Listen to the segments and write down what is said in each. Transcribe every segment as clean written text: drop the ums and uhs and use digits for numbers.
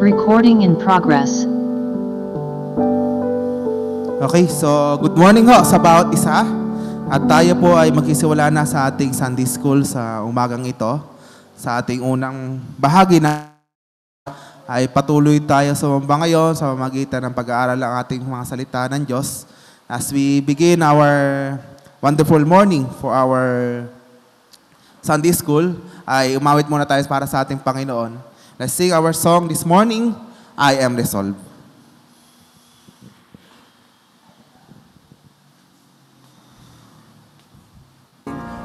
Recording in progress. Okay, so good morning ho sa bawat isa. At tayo po ay magkisiwala na sa ating Sunday School sa umagang ito. Sa ating unang bahagi na ay patuloy tayo sumamba ngayon sa pamamagitan ng pag-aaral ng ating mga salita ng Diyos. As we begin our wonderful morning for our Sunday School, ay umawit muna tayo para sa ating Panginoon. Let's sing our song this morning, I Am Resolved.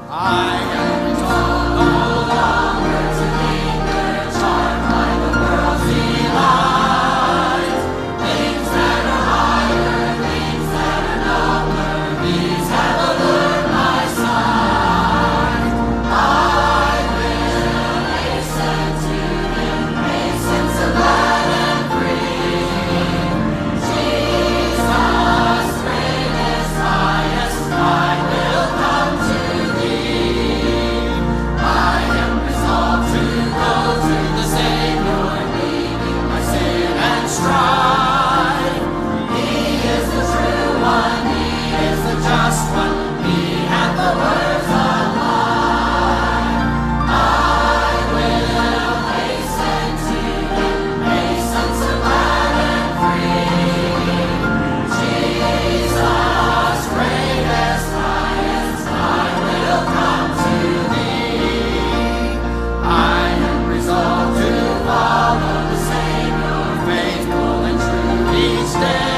I am resolved no longer to linger, charmed by the world's delight. Things that are higher, things that are nobler, these have allured my sight. I will hasten to embrace Him so glad and free. Jesus, greatest, highest, I will come to strive. He is the true one, He is the just one, He hath the words of life. I will hasten to embrace Him so glad and free. Jesus, greatest, highest, I will come to Thee. I am resolved to follow the Savior, faithful and true each day.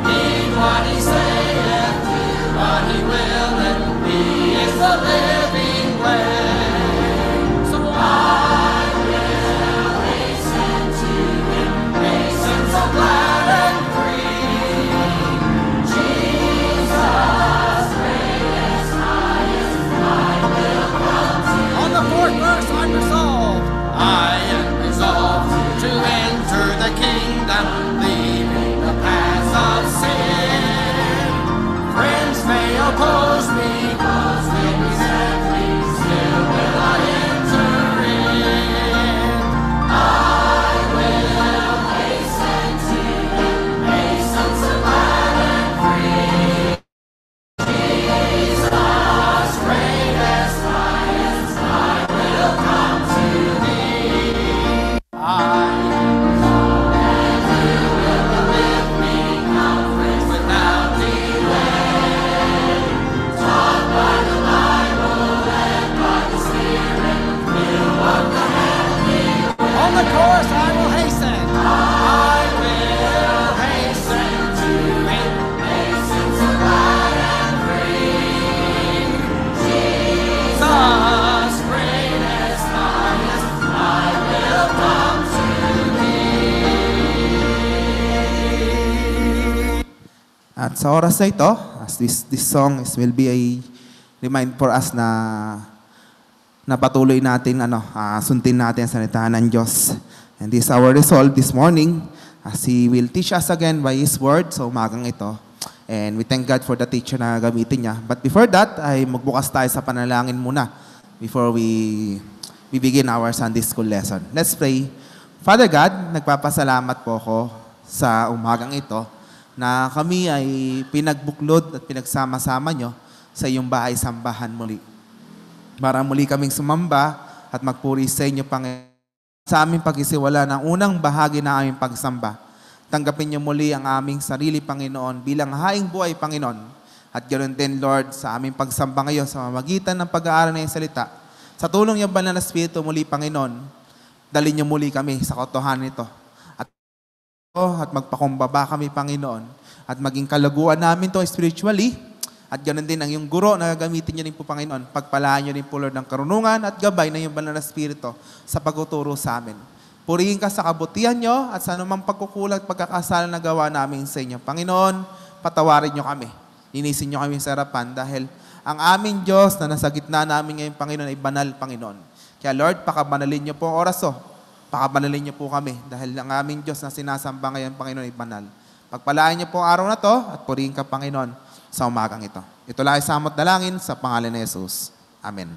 Heed what He saith, do what He willeth, He is the living way. So I will hasten to embrace Him so glad and free. Jesus, greatest, highest, I will come to Thee. On the fourth verse, I'm resolved. I am resolved to enter the kingdom, leaving the paths of sin. Friends may oppose me, foes may resent me, still will I enter in. I will hasten to embrace Him so glad and free. Jesus, greatest, highest, I will come to Thee. I on the chorus, I will hasten. I will hasten to embrace Him so glad and free. Jesus, greatest, highest, I will come to Thee. At sa oras na ito, as this song will be a remind for us na patuloy natin sundin natin ang salita ng Diyos. And this is our resolve this morning as He will teach us again by His word sa umagang ito. And we thank God for the teacher na gamitin niya. But before that, ay magbukas tayo sa panalangin muna before we begin our Sunday school lesson. Let's pray. Father God, nagpapasalamat po ako sa umagang ito na kami ay pinagbuklod at pinagsama-sama nyo sa iyong bahay-sambahan muli. Para muli kaming sumamba at magpuri sa inyo, Panginoon, sa aming pagkisiwala ng unang bahagi ng aming pagsamba. Tanggapin niyo muli ang aming sarili, Panginoon, bilang haing buhay, Panginoon. At ganoon din, Lord, sa aming pagsamba ngayon sa mamagitan ng pag-aaral ng iyong salita. Sa tulong ng Banal na Espiritu muli, Panginoon, dalhin niyo muli kami sa katotohanan nito. At magpakumbaba kami, Panginoon. At maging kalaguan namin to spiritually. At ganoon din ang iyong guro na gagamitin niyo rin po, Panginoon. Pagpalaan niyo rin po, Lord, ng karunungan at gabay ng iyong Banal na Espiritu sa pagtuturo sa amin. Purihin ka sa kabutihan niyo at sa anumang pagkukulang at pagkakasala na gawa namin sa inyo. Panginoon, patawarin niyo kami. Linisin niyo kami sa harapan dahil ang aming Diyos na nasa gitna namin ngayon, Panginoon, ay banal, Panginoon. Kaya Lord, pakabanalin niyo po ang oras pakabanalin niyo po kami dahil ang aming Diyos na sinasamba ngayon, Panginoon, ay banal. Pagpalaan niyo po ang araw na to at purihin ka, Panginoon, sa umagang ito. Ito lang ay samot dalangin sa pangalan ni Jesus. Amen.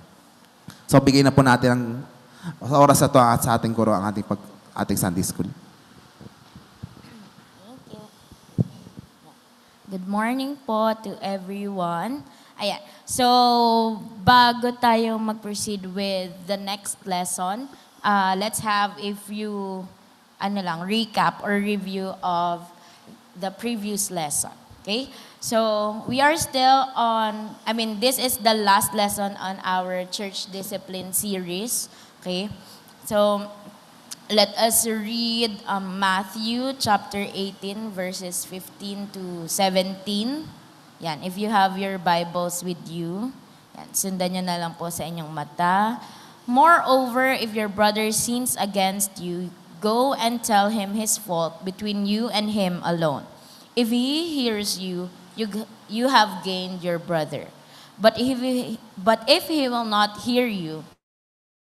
So, bigyan na po natin ang Sa oras na to at sa ating guro ang ating Sunday School. Thank you. Good morning po to everyone. Ayan. So, bago tayo mag-proceed with the next lesson, let's have a few recap or review of the previous lesson. Okay? So, we are still on, this is the last lesson on our church discipline series. Okay? So, let us read Matthew chapter 18 verses 15 to 17. Yan, if you have your Bibles with you, yan, sundan nyo na lang po sa inyong mata. Moreover, if your brother sins against you, go and tell him his fault between you and him alone. If he hears you, you have gained your brother. But if he will not hear you,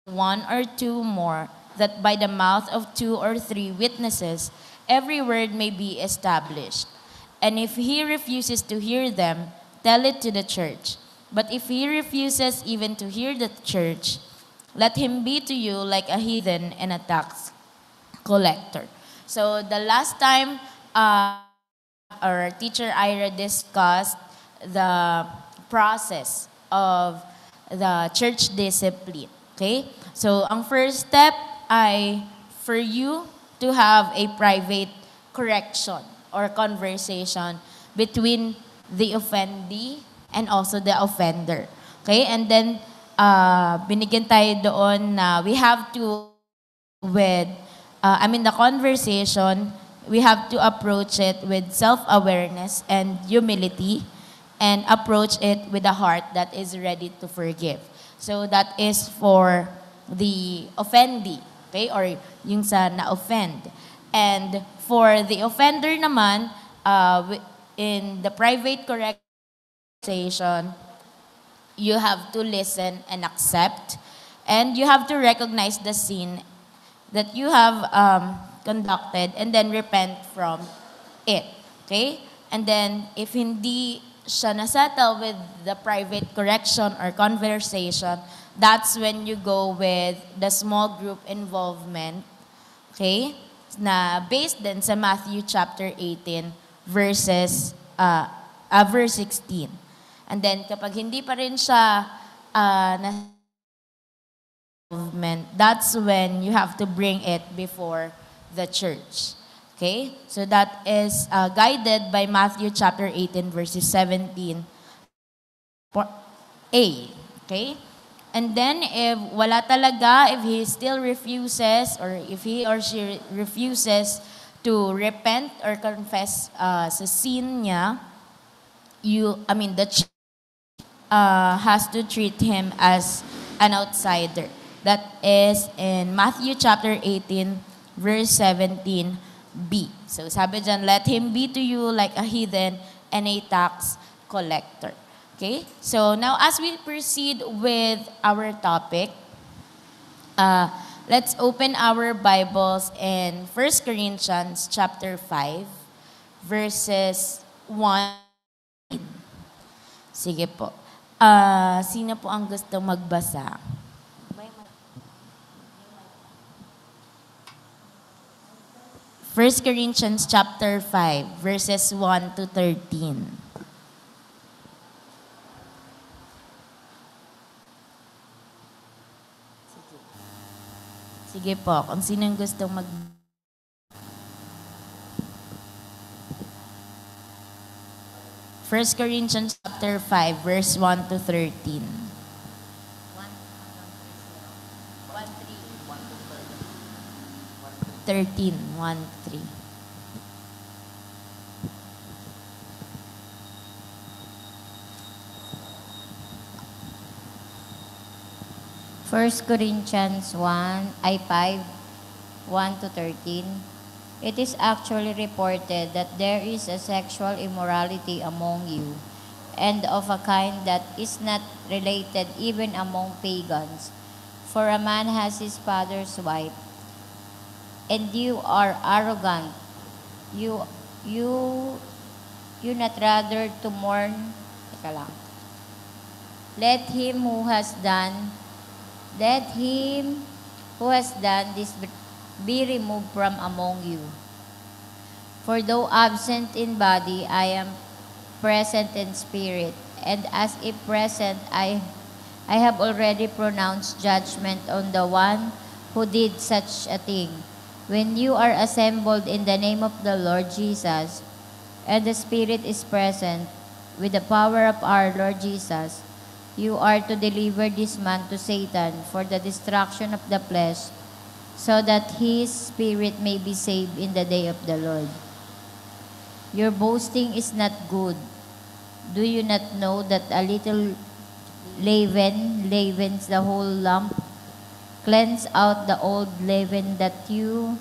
one or two more, that by the mouth of 2 or 3 witnesses, every word may be established. And if he refuses to hear them, tell it to the church. But if he refuses even to hear the church, let him be to you like a heathen and a tax collector. So the last time our teacher Ira discussed the process of the church discipline. Okay? So ang first step ay for you to have a private correction or conversation between the offendee and also the offender. Okay? And then, binigyan tayo doon na we have to, the conversation, we have to approach it with self-awareness and humility and approach it with a heart that is ready to forgive. So that is for the offendee, okay? Or yung sa na-offend. And for the offender naman, in the private correction, you have to listen and accept. And you have to recognize the sin that you have conducted and then repent from it. Okay? And then, if hindi siya nasettle with the private correction or conversation, that's when you go with the small group involvement. Okay? Na based din sa Matthew chapter 18 verse 16. And then kapag hindi pa rin siya involvement, that's when you have to bring it before the church. Okay? So that is guided by Matthew chapter 18 verses 17 A. Okay? And then, if wala talaga, if he still refuses, or if he or she refuses to repent or confess sa sin niya, the church has to treat him as an outsider. That is in Matthew chapter 18, verse 17b. So sabi dyan, let him be to you like a heathen and a tax collector. Okay? So now as we proceed with our topic, let's open our Bibles in 1 Corinthians chapter 5, verses 1. Sige po. Sino po ang gusto magbasa? 1 Corinthians chapter 5, verses 1 to 13. Sige po, kung sinong gustong mag... First Corinthians chapter 5, verse 1 to 13. 13, 1, 3. First Corinthians 5, 1 to 13. It is actually reported that there is a sexual immorality among you, and of a kind that is not related even among pagans. For a man has his father's wife, and you are arrogant. You not rather to mourn. Teka lang. Let him who has done this be removed from among you. For though absent in body, I am present in spirit, and as if present, I have already pronounced judgment on the one who did such a thing. When you are assembled in the name of the Lord Jesus, and the Spirit is present, with the power of our Lord Jesus, you are to deliver this man to Satan for the destruction of the flesh, so that his spirit may be saved in the day of the Lord. Your boasting is not good. Do you not know that a little leaven leavens the whole lump? Cleanse out the old leaven, that you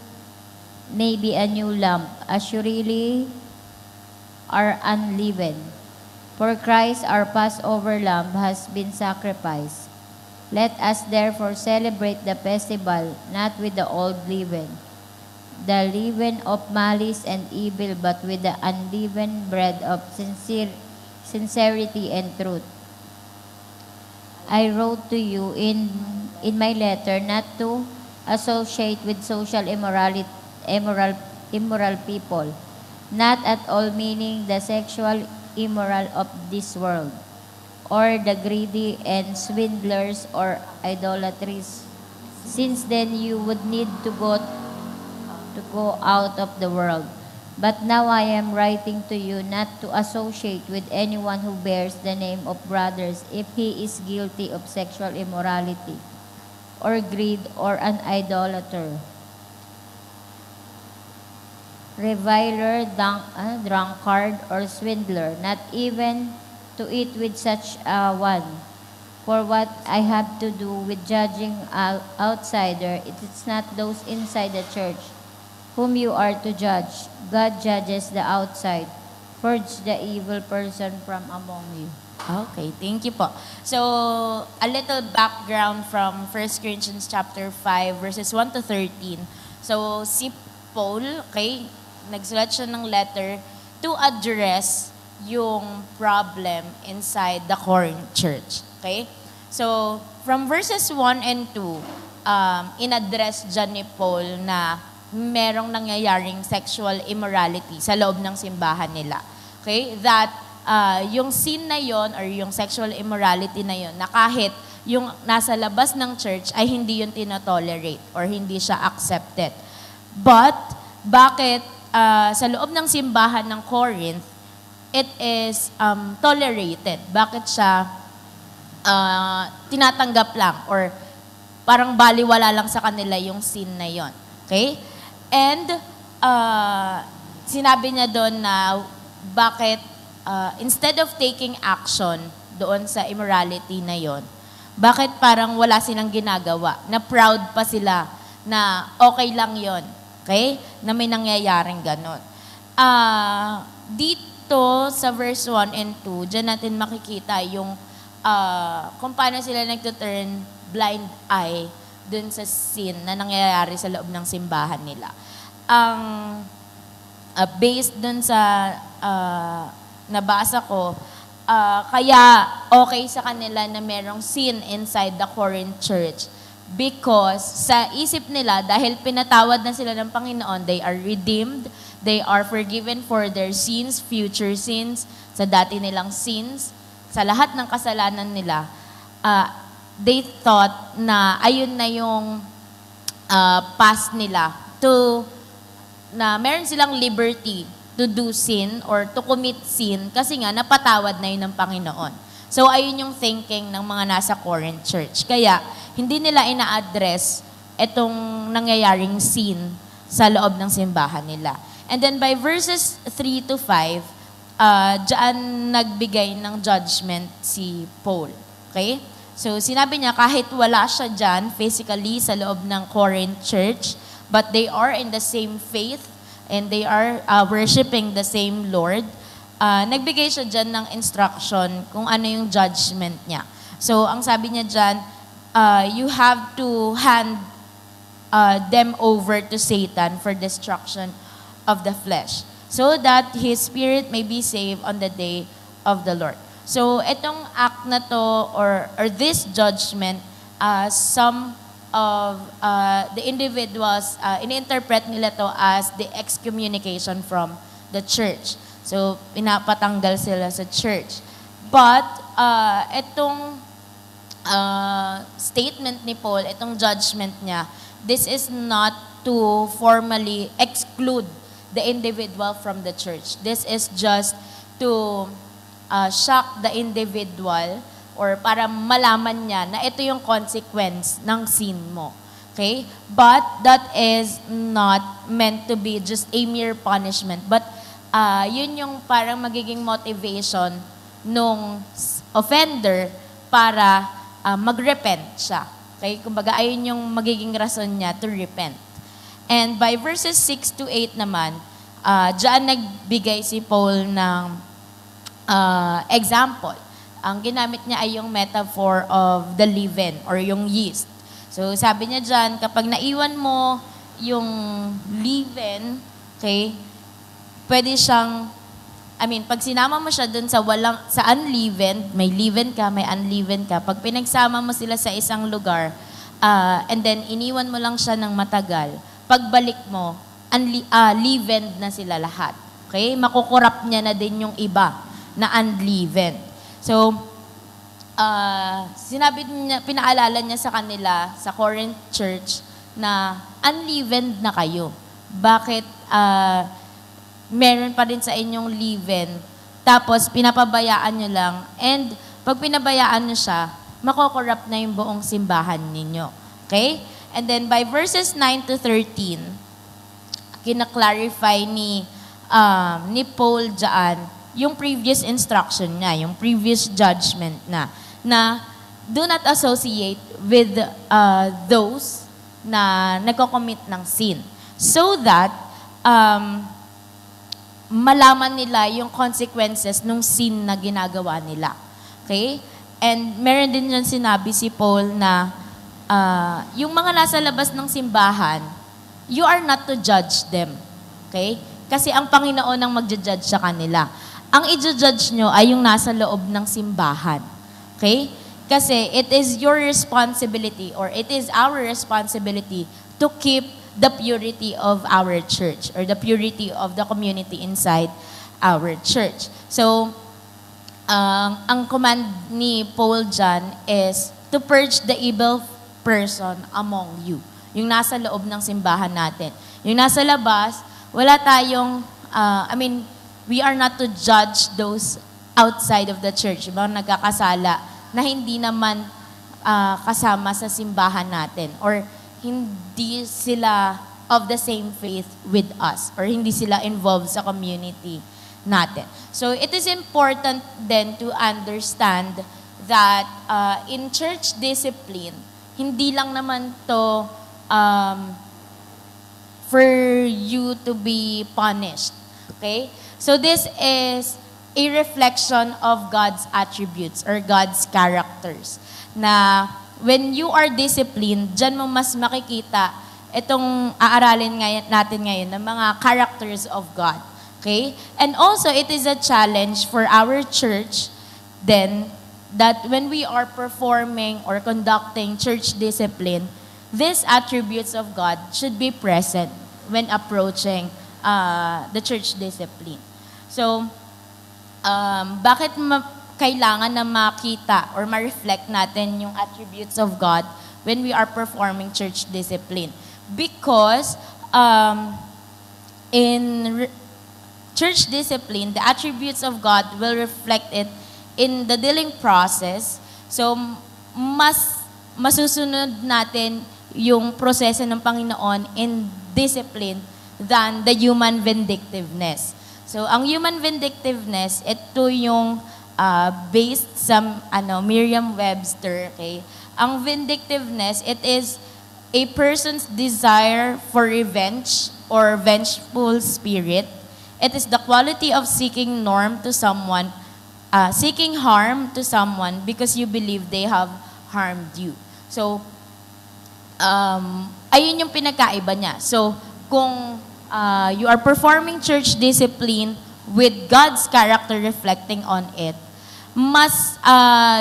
may be a new lump, as you really are unleavened. For Christ, our Passover lamb, has been sacrificed. Let us therefore celebrate the festival not with the old leaven, the leaven of malice and evil, but with the unleavened bread of sincerity and truth. I wrote to you in my letter not to associate with social immoral people, not at all meaning the sexual immoral of this world, or the greedy and swindlers or idolatries. Since then you would need to go out of the world. But now I am writing to you not to associate with anyone who bears the name of brothers if he is guilty of sexual immorality, or greed, or an idolater, reviler, drunkard, or swindler, not even to eat with such a one. For what I have to do with judging outsider, it is not those inside the church whom you are to judge. God judges the outside. Purge the evil person from among you. Okay, thank you po. So, a little background from 1 Corinthians chapter 5, verses 1 to 13. So, si Paul, okay, nagsulat siya ng letter to address yung problem inside the Corinth church. Okay? So, from verses 1 and 2, in-address dyan ni Paul na merong nangyayaring sexual immorality sa loob ng simbahan nila. Okay? That yung sin na yon or yung sexual immorality na yon, na kahit yung nasa labas ng church ay hindi yun tinotolerate or hindi siya accepted. But, bakit sa loob ng simbahan ng Corinth, it is tolerated? Bakit siya tinatanggap lang or parang baliwala lang sa kanila yung sin na yon? Okay? And sinabi niya doon na bakit instead of taking action doon sa immorality na yon, bakit parang wala silang ginagawa, na proud pa sila na okay lang yon, okay? Na may nangyayaring ganon. Dito sa verse 1 and 2, dyan natin makikita yung kung paano sila nagtuturn blind eye dun sa sin na nangyayari sa loob ng simbahan nila. Ang based dun sa nabasa ko, kaya okay sa kanila na merong sin inside the Corinth church because sa isip nila, dahil pinatawad na sila ng Panginoon, they are redeemed, they are forgiven for their sins, future sins, sa dati nilang sins, sa lahat ng kasalanan nila, they thought na ayun na yung past nila na meron silang liberty to do sin or to commit sin kasi nga napatawad na yun ng Panginoon. So ayun yung thinking ng mga nasa Corinth church. Kaya hindi nila ina-address itong nangyayaring sin sa loob ng simbahan nila. And then by verses 3 to 5, diyan nagbigay ng judgment si Paul. Okay? So, sinabi niya, kahit wala siya dyan, physically, sa loob ng Corinth church, but they are in the same faith, and they are worshiping the same Lord, nagbigay siya dyan ng instruction kung ano yung judgment niya. So, ang sabi niya dyan, you have to hand them over to Satan for destruction of the flesh, so that his spirit may be saved on the day of the Lord. So, itong act na to, or this judgment, some the individuals, ini-interpret nila to as the excommunication from the church. So, pinapatanggal sila sa church. But, itong statement ni Paul, itong judgment niya, this is not to formally exclude the individual from the church. This is just to shock the individual or para malaman niya na ito yung consequence ng sin mo. Okay? But that is not meant to be just a mere punishment. But yun yung parang magiging motivation nung offender para mag-repent siya. Okay? Kumbaga, ayun yung magiging rason niya to repent. And by verses 6 to 8 naman, diyan nagbigay si Paul ng example. Ang ginamit niya ay yung metaphor of the leaven or yung yeast. So sabi niya dyan, kapag naiwan mo yung leaven, okay, pwede siyang, pag sinama mo siya dun sa unleavened, may leaven ka, may unleavened ka, pag pinagsama mo sila sa isang lugar, and then iniwan mo lang siya ng matagal, pagbalik mo, leavened na sila lahat. Okay? Makukurap niya na din yung iba na unleavened. So, pinaalala niya sa kanila, sa Corinth Church, na unleavened na kayo. Bakit meron pa rin sa inyong leaven, tapos pinapabayaan nyo lang, and pag pinabayaan nyo siya, makukorrupt na yung buong simbahan ninyo. Okay? And then by verses 9 to 13, kina-clarify ni Paul dyan, yung previous instruction niya, yung previous judgment na do not associate with those na nagko-commit ng sin. So that malaman nila yung consequences ng sin na ginagawa nila. Okay? And meron din yung sinabi si Paul na yung mga nasa labas ng simbahan, you are not to judge them. Okay? Kasi ang Panginoon ang magja-judge sa kanila. Ang i-judge nyo ay yung nasa loob ng simbahan. Okay? Kasi it is your responsibility or it is our responsibility to keep the purity of our church or the purity of the community inside our church. So, ang command ni Paul dyan is to purge the evil person among you. Yung nasa loob ng simbahan natin. Yung nasa labas, wala tayong, we are not to judge those outside of the church. Mga nagkakasala na hindi naman kasama sa simbahan natin or hindi sila of the same faith with us or hindi sila involved sa community natin. So it is important then to understand that in church discipline, hindi lang naman to for you to be punished. Okay? So this is a reflection of God's attributes or God's characters. Na when you are disciplined, dyan mo mas makikita itong aaralin natin ngayon ng mga characters of God. Okay? And also, it is a challenge for our church then that when we are performing or conducting church discipline, these attributes of God should be present when approaching the church discipline. So, bakit kailangan na makita or ma-reflect natin yung attributes of God when we are performing church discipline? Because in church discipline, the attributes of God will reflect it in the dealing process. So, mas masusunod natin yung proseso ng Panginoon in discipline than the human vindictiveness. So, ang human vindictiveness, ito yung based sa Merriam-Webster, okay? Ang vindictiveness, it is a person's desire for revenge or vengeful spirit. It is the quality of seeking harm to someone because you believe they have harmed you. So, ayun yung pinagkaiba niya. So, kung you are performing church discipline with God's character reflecting on it, mas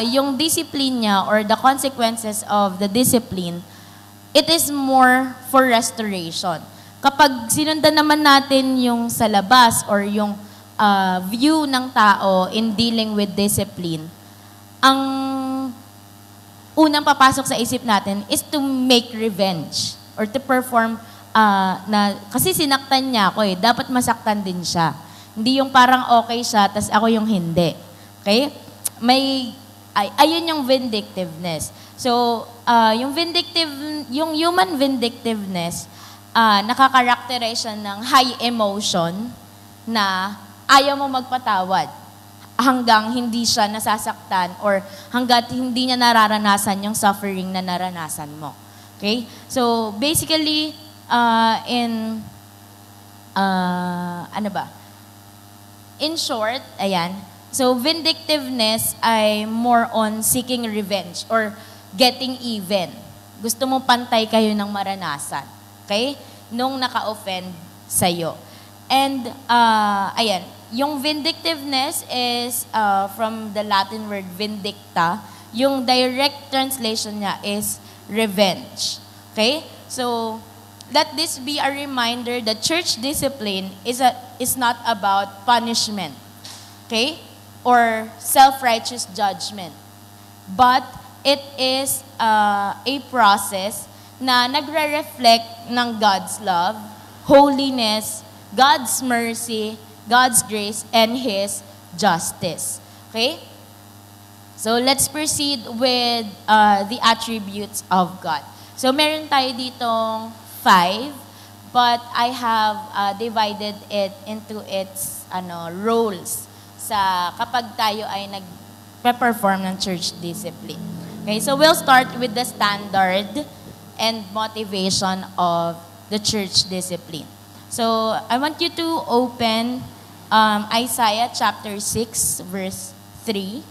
yung discipline niya or the consequences of the discipline it is more for restoration. Kapag sinundan naman natin yung sa labas or yung view ng tao in dealing with discipline, ang unang papasok sa isip natin is to make revenge or to perform kasi sinaktan niya ako dapat masaktan din siya. Hindi yung parang okay siya, tas ako yung hindi. Okay? Ayun yung vindictiveness. So, yung human vindictiveness, nakakarakterize siya ng high emotion na ayaw mo magpatawad hanggang hindi siya nasasaktan or hanggat hindi niya nararanasan yung suffering na naranasan mo. Okay? So, basically, in short, ayan, so vindictiveness ay more on seeking revenge or getting even. Gusto mo pantay kayo ng maranasan. Okay? Nung naka-offend sa'yo. And, ayan, yung vindictiveness is from the Latin word vindicta. Yung direct translation niya is revenge. Okay? So, let this be a reminder that church discipline is not about punishment. Okay? Or self-righteous judgment. But it is a process na nagre-reflect ng God's love, holiness, God's mercy, God's grace, and His justice. Okay? So let's proceed with the attributes of God. So meron tayo ditong 5, but I have divided it into its roles sa kapag tayo ay nag-perform ng church discipline. Okay, so we'll start with the standard and motivation of the church discipline. So I want you to open Isaiah chapter 6, verse 3.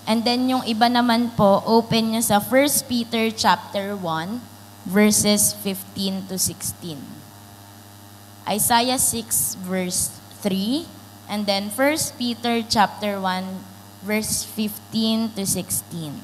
And then yung iba naman po, open nyo sa 1 Peter chapter 1, verses 15 to 16. Isaiah 6, verse 3, and then 1 Peter chapter 1, verse 15 to 16.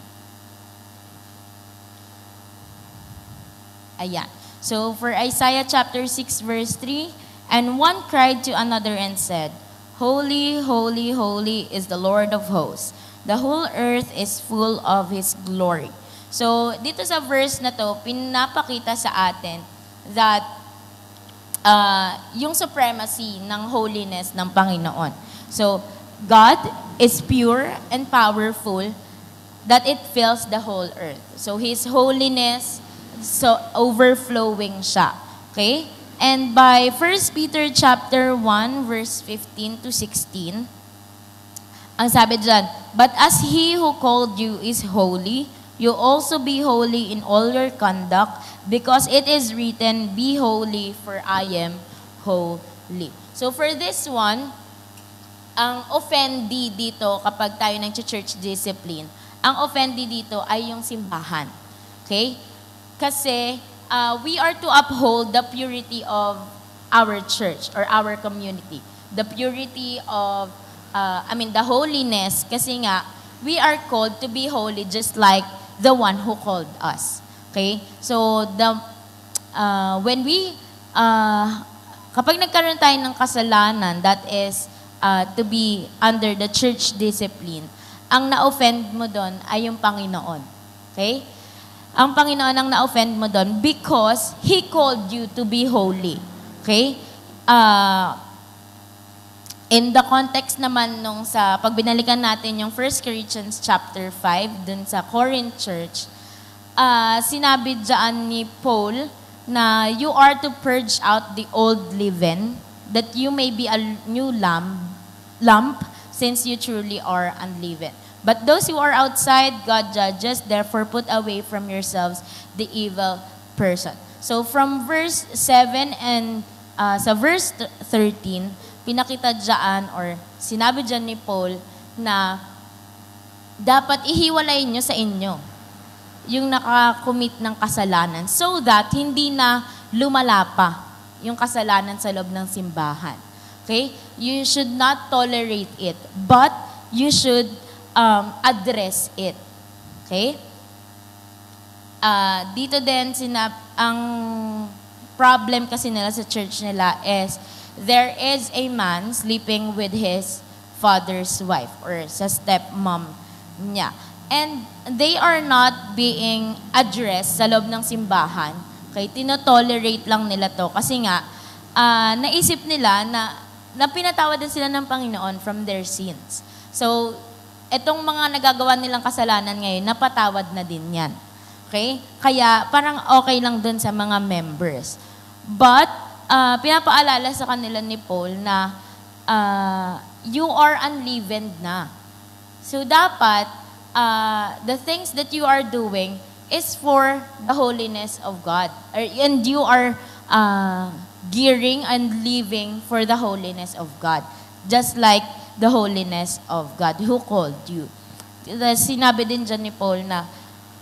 Ayan. So for Isaiah chapter 6, verse 3, and one cried to another and said, Holy, holy, holy is the Lord of hosts. The whole earth is full of His glory. So, dito sa verse na to, pinapakita sa atin that yung supremacy ng holiness ng Panginoon. So, God is pure and powerful that it fills the whole earth. So, His holiness, so overflowing siya. Okay? And by 1 Peter chapter 1, verse 15 to 16, ang sabi dyan, but as He who called you is holy, you also be holy in all your conduct, because it is written, be holy, for I am holy. So for this one, ang offendee dito, kapag tayo ng church discipline, ang offendee dito ay yung simbahan. Okay? Kasi we are to uphold the purity of our church or our community. The purity of the holiness, kasi nga, we are called to be holy just like the one who called us. Okay? So, when we, kapag nagkaroon tayo ng kasalanan, that is to be under the church discipline, ang na-offend mo doon ay yung Panginoon. Okay? Ang Panginoon ang na-offend mo doon because He called you to be holy. Okay? In the context naman nung sa pagbinalikan natin yung 1 Corinthians chapter 5 dun sa Corinth Church, sinabi dyan ni Paul na you are to purge out the old leaven that you may be a new lump since you truly are unleavened. But those who are outside, God judges, therefore put away from yourselves the evil person. So from verse 7 and sa verse 13, pinakita dyan or sinabi dyan ni Paul na dapat ihiwalay nyo sa inyo yung nakakommit ng kasalanan so that hindi na lumala pa yung kasalanan sa loob ng simbahan. Okay? You should not tolerate it, but you should address it. Okay? Dito din, ang problem kasi nila sa church nila is there is a man sleeping with his father's wife or sa stepmom niya. And they are not being addressed sa loob ng simbahan. Okay? Tinotolerate lang nila to kasi nga, naisip nila na pinatawad din sila ng Panginoon from their sins. So, etong mga nagagawa nilang kasalanan ngayon, napatawad na din yan. Okay? Kaya parang okay lang dun sa mga members. But, pinapaalala sa kanila ni Paul na you are unleavened na. So, dapat, the things that you are doing is for the holiness of God. And you are gearing and living for the holiness of God. Just like the holiness of God who called you. Sinabi din dyan ni Paul na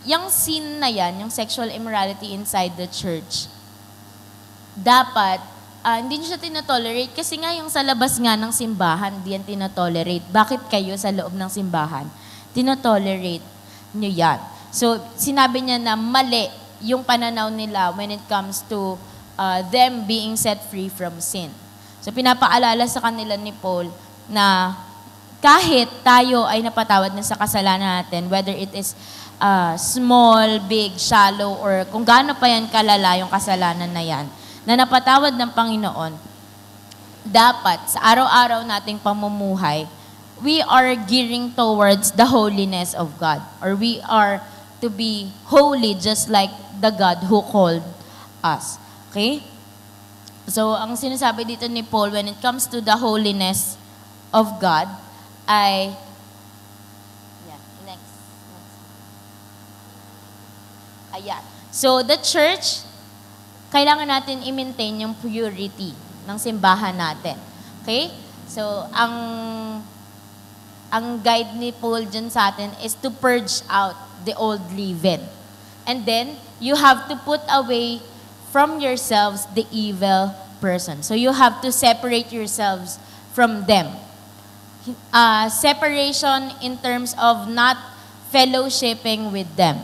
yung sin na yan, yung sexual immorality inside the church, dapat, hindi nyo siya tinotolerate kasi nga yung sa labas nga ng simbahan, hindi yan tinotolerate. Bakit kayo sa loob ng simbahan? Tinotolerate nyo yan. So, sinabi niya na mali yung pananaw nila when it comes to them being set free from sin. So, pinapaalala sa kanila ni Paul na kahit tayo ay napatawad na sa kasalanan natin, whether it is small, big, shallow, or kung gaano pa yan kalala yung kasalanan na yan, na napatawad ng Panginoon, dapat sa araw-araw nating pamumuhay, we are gearing towards the holiness of God. Or we are to be holy just like the God who called us. Okay? So, ang sinasabi dito ni Paul, when it comes to the holiness of God, ay ayan. So, the church, kailangan natin i-maintain yung purity ng simbahan natin. Okay? So, ang guide ni Paul dyan sa atin is to purge out the old leaven. And then, you have to put away from yourselves the evil person. So, you have to separate yourselves from them. Separation in terms of not fellowshipping with them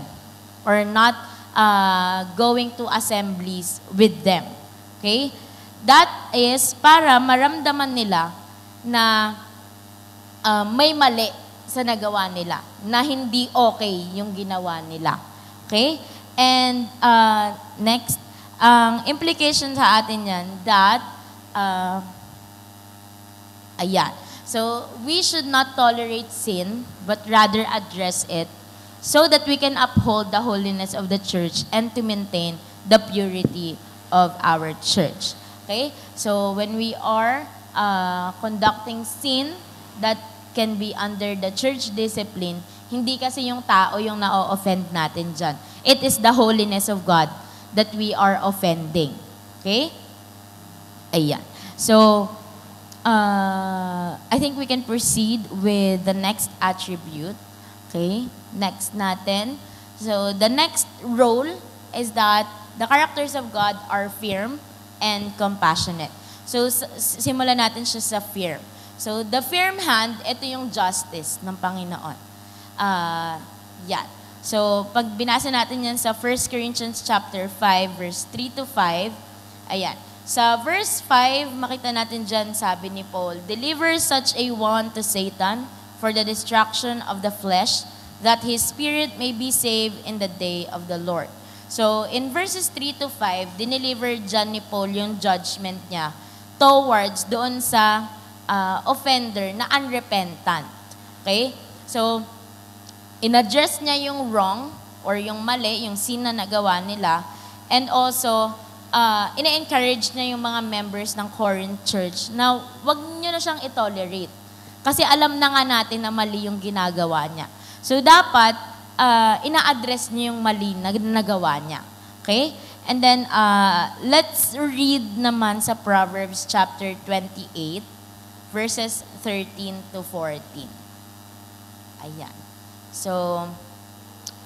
or not going to assemblies with them. Okay? That is para maramdaman nila na may mali sa nagawa nila, na hindi okay yung ginawa nila. Okay? And next, ang implication sa atin yan, that, ayan. So, we should not tolerate sin, but rather address it so that we can uphold the holiness of the church and to maintain the purity of our church. Okay? So, when we are conducting sin that can be under the church discipline, hindi kasi yung tao yung na-offend natin dyan. It is the holiness of God that we are offending. Okay? Ayan. So, I think we can proceed with the next attribute. Okay? Next natin. So, the next role is that the characters of God are firm and compassionate. So, simulan natin siya sa firm. So, the firm hand, ito yung justice ng Panginoon. Yan. So, pag binasa natin yan sa 1 Corinthians chapter 5, verse 3 to 5, ayan. Sa verse 5, makita natin dyan, sabi ni Paul, "Deliver such a one to Satan for the destruction of the flesh, that his spirit may be saved in the day of the Lord." So, in verses 3 to 5, dineliver dyan ni Paul yung judgment niya towards doon sa offender na unrepentant. Okay? So, in-address niya yung wrong or yung mali, yung sin na nagawa nila, and also, ina-encourage niya yung mga members ng Corinth Church na wag nyo na siyang itolerate. Kasi alam na nga natin na mali yung ginagawa niya. So, dapat, ina-address niya yung mali na nagawa niya. Okay? And then, let's read naman sa Proverbs chapter 28, verses 13 to 14. Ayan. So,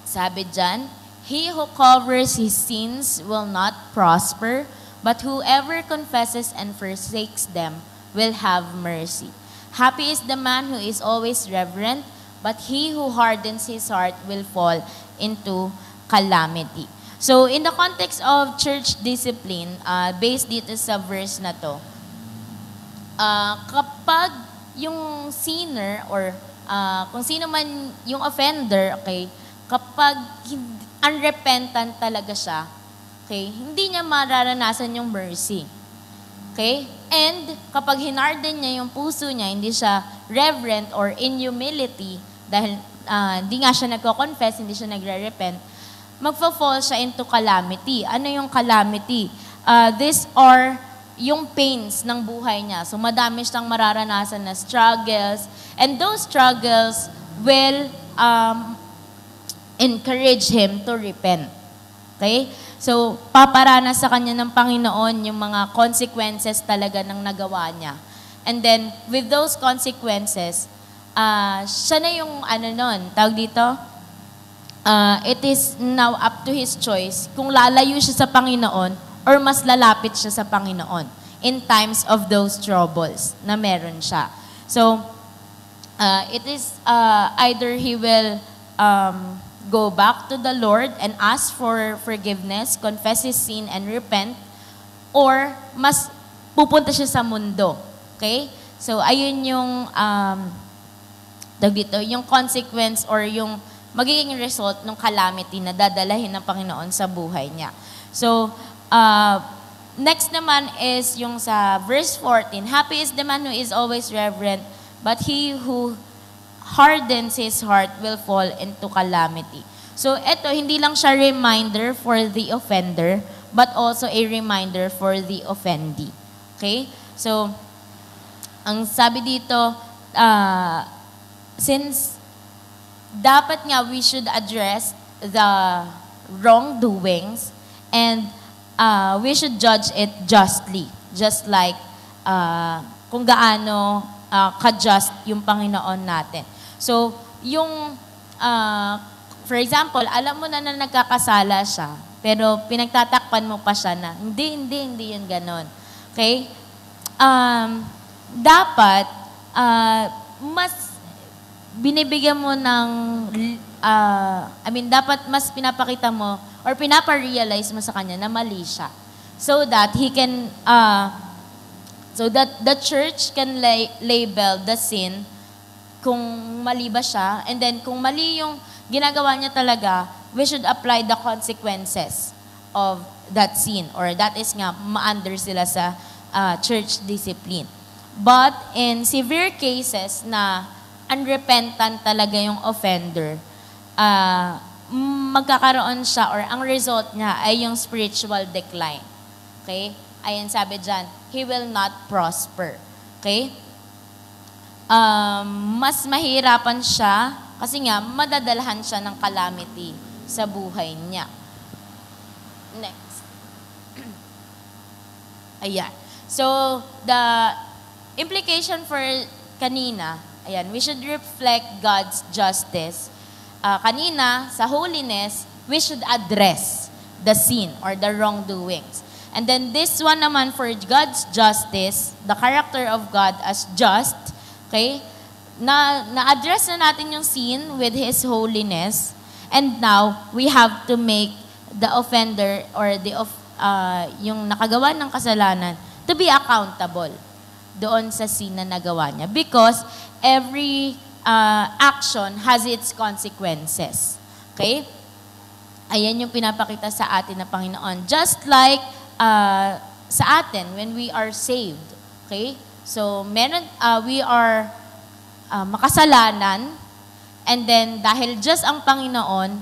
sabi dyan, "He who covers his sins will not prosper, but whoever confesses and forsakes them will have mercy. Happy is the man who is always reverent, but he who hardens his heart will fall into calamity. So, in the context of church discipline, based dito sa verse na to, kapag yung sinner or kung sino man yung offender, okay, kapag unrepentant talaga siya, okay, hindi niya mararanasan yung mercy. Okay? And kapag hinarden niya yung puso niya, hindi siya reverent or in humility, dahil hindi nga siya nagko-confess, hindi siya nagre-repent, magfa-fall siya into calamity. Ano yung calamity? These are yung pains ng buhay niya. So madami siyang mararanasan na struggles, and those struggles will encourage him to repent. Okay? So, paparanas sa kanya ng Panginoon yung mga consequences talaga ng nagawa niya. And then, with those consequences, siya na yung, tawag dito, it is now up to his choice kung lalayo siya sa Panginoon or mas lalapit siya sa Panginoon in times of those troubles na meron siya. So, it is either he will go back to the Lord and ask for forgiveness, confess his sin, and repent, or mas pupunta siya sa mundo. Okay? So, ayun yung, yung consequence or yung magiging result ng calamity na dadalahin ng Panginoon sa buhay niya. So, next naman is yung sa verse 14, happy is the man who is always reverent, but he who hardens his heart will fall into calamity. So, eto, hindi lang siya reminder for the offender, but also a reminder for the offendee. Okay? So, ang sabi dito, since dapat nga we should address the wrongdoings and we should judge it justly. Just like kung gaano ka-just yung Panginoon natin. So, yung, for example, alam mo na nagkakasala siya, pero pinagtatakpan mo pa siya na, hindi yun ganon. Okay? Dapat, mas binibigyan mo ng, dapat mas pinapakita mo or pinapa-realize mo sa kanya na mali siya. So that he can, so that the church can label the sin kung mali ba siya. And then kung mali yung ginagawa niya talaga, we should apply the consequences of that sin. Or that is nga, ma-under sila sa church discipline. But in severe cases na unrepentant talaga yung offender, magkakaroon siya or ang result niya ay yung spiritual decline. Okay? Ayan sabi dyan, he will not prosper. Okay? Mas mahirapan siya kasi nga madadalhan siya ng calamity sa buhay niya. Next. Ayan. So, the implication for kanina, ayan, we should reflect God's justice. Kanina, sa holiness, we should address the sin or the wrongdoings. And then this one naman for God's justice, the character of God as just, okay, na-address na natin yung sin with His holiness, and now we have to make the offender or yung nakagawa ng kasalanan to be accountable doon sa sin na nagawa niya. Because every action has its consequences. Okay? Ayan yung pinapakita sa atin ng Panginoon. Just like sa atin when we are saved. Okay? So, we are makasalanan, and then dahil just ang Panginoon,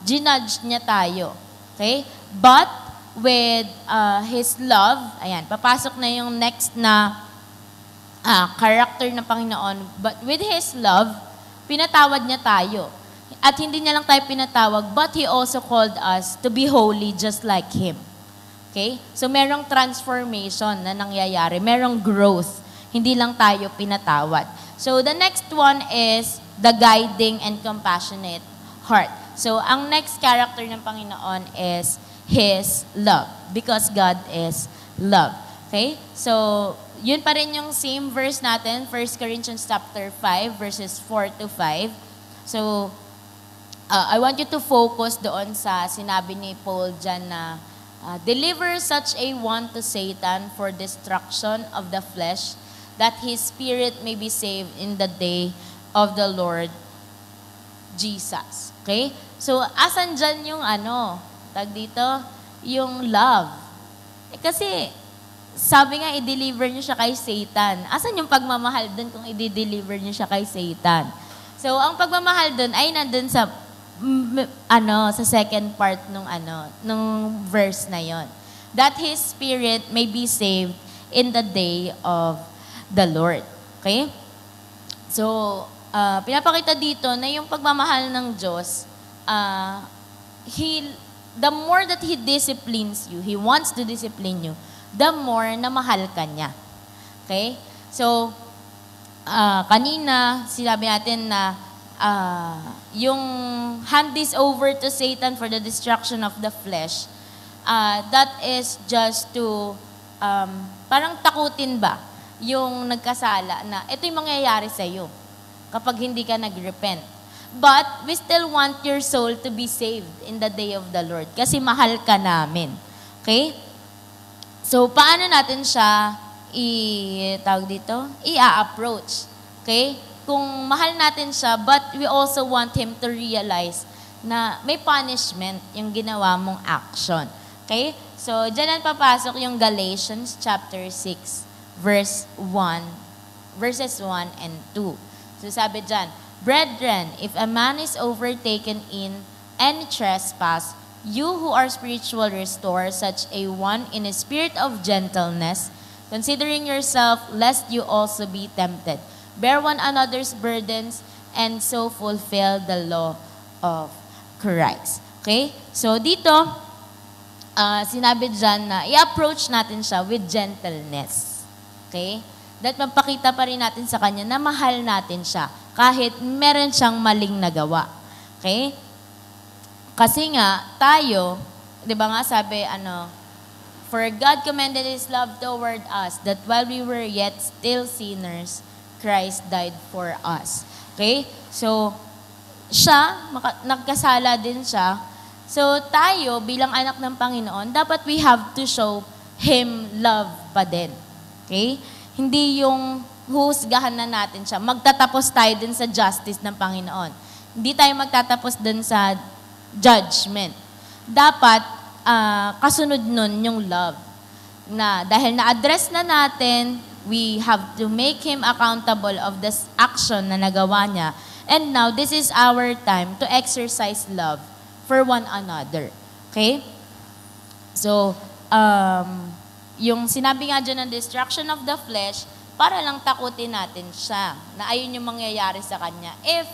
ginudge niya tayo. Okay? But with His love, ayan, papasok na yung next na character ng Panginoon. But with His love, pinatawad niya tayo. At hindi niya lang tayo pinatawag, but He also called us to be holy just like Him. Okay? So, merong transformation na nangyayari. Merong growth. Hindi lang tayo pinatawad. So, the next one is the guiding and compassionate heart. So, ang next character ng Panginoon is His love. Because God is love. Okay? So, yun pa rin yung same verse natin, 1 Corinthians chapter 5, verses 4 to 5. So, I want you to focus doon sa sinabi ni Paul dyan na, deliver such a one to Satan for destruction of the flesh, that his spirit may be saved in the day of the Lord Jesus. Okay? So, asan dyan yung tag dito? Yung love. Kasi, sabi nga, i-deliver niyo siya kay Satan. Asan yung pagmamahal dun kung i-deliver niyo siya kay Satan? So, ang pagmamahal dun ay nandun sa, sa second part nung verse na yon. That his spirit may be saved in the day of the Lord. Okay? So, pinapakita dito na yung pagmamahal ng Diyos, the more that He disciplines you, He wants to discipline you, the more na mahal ka niya. Okay? So, kanina, sinabi natin na yung hand is over to Satan for the destruction of the flesh, that is just to, parang takutin ba yung nagkasala na ito yung mangyayari sa iyo kapag hindi ka nag-repent. But we still want your soul to be saved in the day of the Lord kasi mahal ka namin. Okay? So, paano natin siya i-approach? Okay? Kung mahal natin siya, but we also want Him to realize na may punishment yung ginawa mong action. Okay? So, dyan ang papasok yung Galatians chapter 6, verses 1 and 2. So, sabi dyan, Brethren, if a man is overtaken in any trespass, you who are spiritual restore such a one in a spirit of gentleness, considering yourself, lest you also be tempted. Bear one another's burdens, and so fulfill the law of Christ. Okay? So, dito, sinabi dyan na i-approach natin siya with gentleness. Okay? That magpakita pa rin natin sa kanya na mahal natin siya kahit meron siyang maling nagawa. Okay? Kasi nga, tayo, di ba nga sabi, for God commended His love toward us, that while we were yet still sinners, Christ died for us. Okay? So, siya, nagkasala din siya. So, tayo, bilang anak ng Panginoon, dapat we have to show Him love pa din. Okay? Hindi yung husgahan na natin siya. Magtatapos tayo din sa justice ng Panginoon. Hindi tayo magtatapos din sa judgment. Dapat, kasunod nun yung love. Na dahil na-address na natin, we have to make Him accountable of this action na nagawa niya. And now, this is our time to exercise love for one another. Okay? So, yung sinabi nga dyan ng destruction of the flesh, para lang takutin natin siya, na ayun yung mangyayari sa kanya if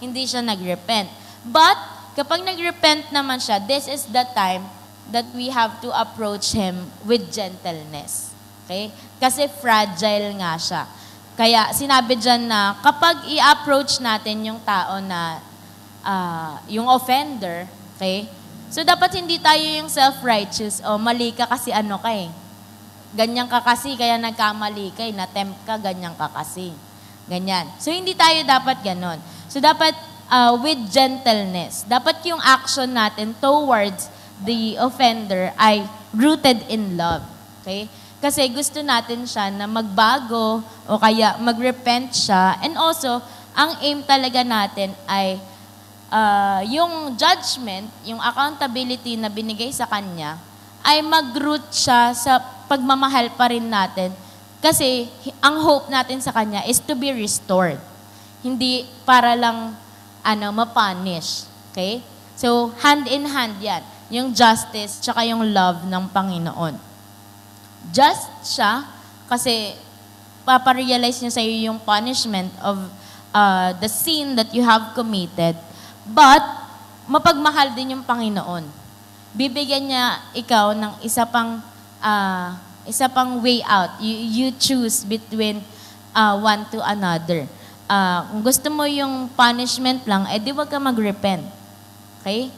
hindi siya nag-repent. But, kapag nag-repent naman siya, this is the time that we have to approach him with gentleness. Okay? Kasi fragile nga siya. Kaya sinabi dyan na kapag i-approach natin yung tao na yung offender, okay? So dapat hindi tayo yung self-righteous, o mali ka kasi ano ka eh. Ganyan ka kasi, kaya nagkamali ka eh, na-tempt ka, ganyan ka kasi. Ganyan. So hindi tayo dapat ganon. So dapat with gentleness. Dapat yung action natin towards the offender ay rooted in love. Okay? Kasi gusto natin siya na magbago o kaya mag-repent siya. And also, ang aim talaga natin ay yung judgment, yung accountability na binigay sa kanya, ay mag-root siya sa pagmamahal pa rin natin. Kasi ang hope natin sa kanya is to be restored. Hindi para lang ma-punish. Okay? So, hand in hand yan. Yung justice tsaka yung love ng Panginoon. Just siya kasi paparealize niya sa iyo yung punishment of the sin that you have committed. But, mapagmahal din yung Panginoon. Bibigyan niya ikaw ng isa pang way out. You choose between one to another. Kung gusto mo yung punishment lang, di wag ka mag-repent. Okay?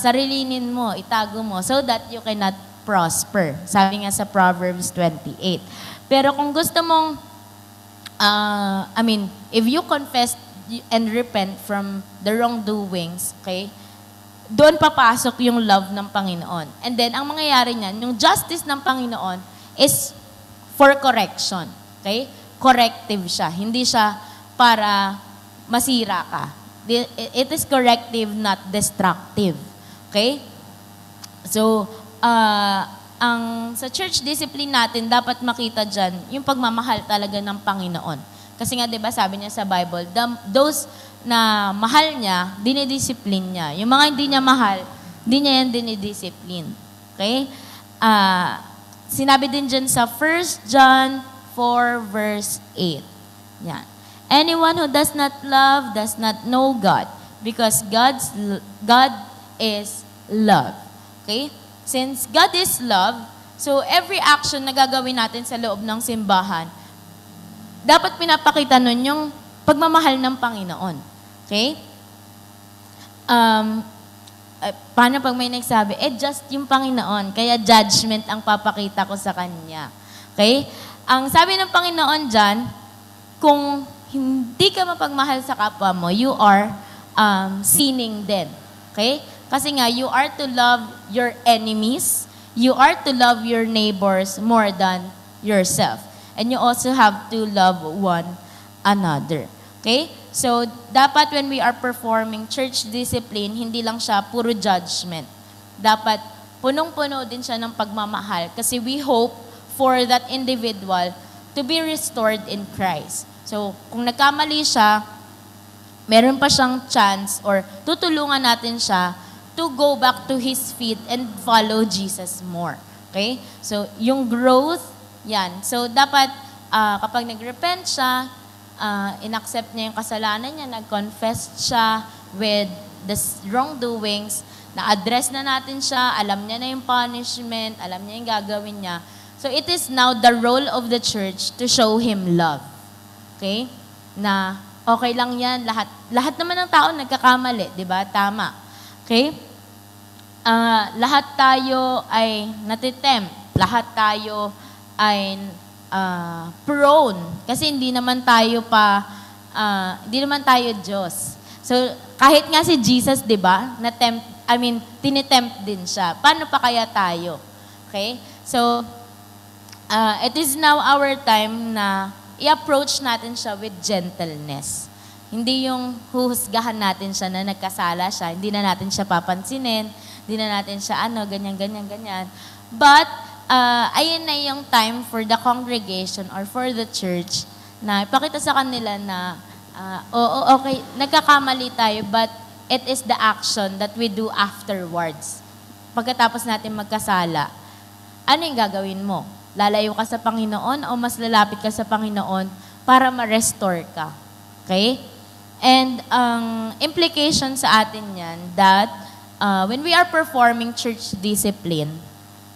Sarilinin mo, itago mo, so that you cannot prosper. Sabi nga sa Proverbs 28. Pero kung gusto mong, if you confess and repent from the wrongdoings, okay, doon papasok yung love ng Panginoon. And then, ang mangyayari niyan, yung justice ng Panginoon is for correction. Okay? Corrective siya. Hindi siya para masira ka. It is corrective, not destructive. Okay? So, sa church discipline natin, dapat makita dyan yung pagmamahal talaga ng Panginoon. Kasi nga, di ba, sabi niya sa Bible, those na mahal niya, dinidiscipline niya. Yung mga hindi niya mahal, hindi niya yan dinidiscipline. Okay? Sinabi din dyan sa 1 John 4 verse 8. Yan. Anyone who does not love does not know God, because God is love. Okay? Since God is love, so every action na gagawin natin sa loob ng simbahan, dapat pinapakita nun yung pagmamahal ng Panginoon. Okay? Paano pag may nagsabi, just yung Panginoon, kaya judgment ang papakita ko sa Kanya. Okay? Ang sabi ng Panginoon dyan, kung hindi ka mapagmahal sa kapwa mo, you are sinning din. Okay? Kasi nga, you are to love your enemies, you are to love your neighbors more than yourself. And you also have to love one another. Okay? So, dapat when we are performing church discipline, hindi lang siya puro judgment. Dapat punong-puno din siya ng pagmamahal kasi we hope for that individual to be restored in Christ. So, kung nagkamali siya, meron pa siyang chance or tutulungan natin siya to go back to His feet and follow Jesus more. Okay? So, yung growth, yan. So, dapat kapag nag-repent siya, inaccept niya yung kasalanan niya, nag-confess siya with the wrongdoings, na-address na natin siya, alam niya na yung punishment, alam niya yung gagawin niya. So, it is now the role of the church to show him love. Okay? Na okay lang yan, lahat naman ng tao nagkakamali, di ba? Tama. Okay? Lahat tayo ay natitempt. Lahat tayo ay prone. Kasi hindi naman tayo Diyos. So, kahit nga si Jesus, di ba, tinitempt din siya. Paano pa kaya tayo? Okay? So, it is now our time na i-approach natin siya with gentleness. Hindi yung huhusgahan natin siya na nagkasala siya. Hindi na natin siya papansinin. Hindi na natin siya ganyan. But, ayun na yung time for the congregation or for the church na ipakita sa kanila na, okay, nagkakamali tayo, but it is the action that we do afterwards. Pagkatapos natin magkasala, ano yung gagawin mo? Lalayo ka sa Panginoon o mas lalapit ka sa Panginoon para ma-restore ka? Okay? And ang implication sa atin yan that when we are performing church discipline,